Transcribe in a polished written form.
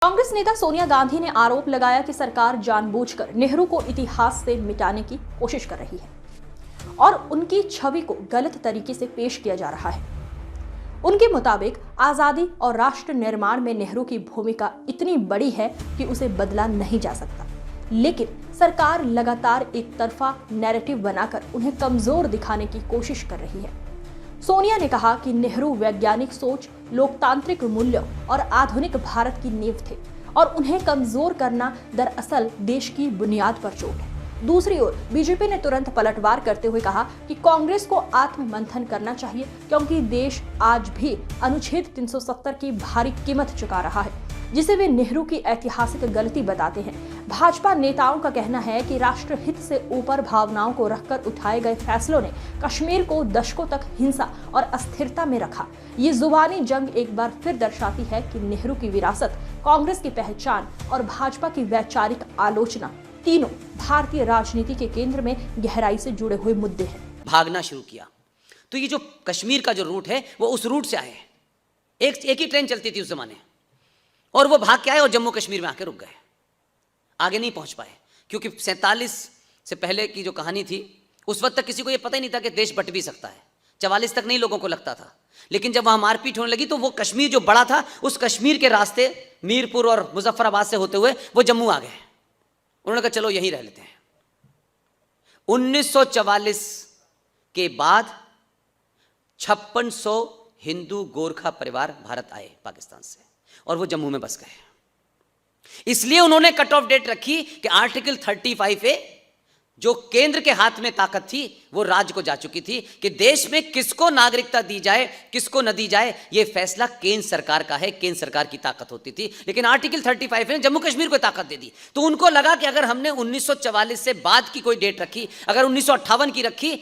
कांग्रेस नेता सोनिया गांधी ने आरोप लगाया कि सरकार जानबूझकर नेहरू को इतिहास से मिटाने की कोशिश कर रही है और उनकी छवि को गलत तरीके से पेश किया जा रहा है। उनके मुताबिक आजादी और राष्ट्र निर्माण में नेहरू की भूमिका इतनी बड़ी है कि उसे बदला नहीं जा सकता, लेकिन सरकार लगातार एक तरफा नैरेटिव बनाकर उन्हें कमजोर दिखाने की कोशिश कर रही है। सोनिया ने कहा कि नेहरू वैज्ञानिक सोच, लोकतांत्रिक मूल्यों और आधुनिक भारत की नींव थे और उन्हें कमजोर करना दरअसल देश की बुनियाद पर चोट है। दूसरी ओर बीजेपी ने तुरंत पलटवार करते हुए कहा कि कांग्रेस को आत्ममंथन करना चाहिए क्योंकि देश आज भी अनुच्छेद 370 की भारी कीमत चुका रहा है, जिसे वे नेहरू की ऐतिहासिक गलती बताते हैं। भाजपा नेताओं का कहना है कि राष्ट्र हित से ऊपर भावनाओं को रखकर उठाए गए फैसलों ने कश्मीर को दशकों तक हिंसा और अस्थिरता में रखा। ये जुबानी जंग एक बार फिर दर्शाती है कि नेहरू की विरासत, कांग्रेस की पहचान और भाजपा की वैचारिक आलोचना तीनों भारतीय राजनीति के केंद्र में गहराई से जुड़े हुए मुद्दे हैं। भागना शुरू किया तो ये जो कश्मीर का जो रूट है वो उस रूट से आए। एक ही ट्रेन चलती थी उस जमाने, और वो भाग के आए और जम्मू कश्मीर में आके रुक गए, आगे नहीं पहुंच पाए, क्योंकि 47 से पहले की जो कहानी थी उस वक्त तक किसी को ये पता ही नहीं था कि देश बट भी सकता है। 44 तक नहीं लोगों को लगता था, लेकिन जब वहां मारपीट होने लगी तो वो कश्मीर जो बड़ा था उस कश्मीर के रास्ते मीरपुर और मुजफ्फराबाद से होते हुए वो जम्मू आ गए। उन्होंने कहा चलो यहीं रह लेते हैं। 1944 के बाद 5600 हिंदू गोरखा परिवार भारत आए पाकिस्तान से और वो जम्मू में बस गए। इसलिए उन्होंने कट ऑफ डेट रखी कि आर्टिकल 35A जो केंद्र के हाथ में ताकत थी वो राज्य को जा चुकी थी कि देश में किसको नागरिकता दी जाए किसको न दी जाए ये फैसला केंद्र सरकार का है, केंद्र सरकार की ताकत होती थी। लेकिन आर्टिकल 35 ने जम्मू कश्मीर को ताकत दे दी, तो उनको लगा कि अगर हमने 1944 से बाद की कोई डेट रखी, अगर 1958 की रखी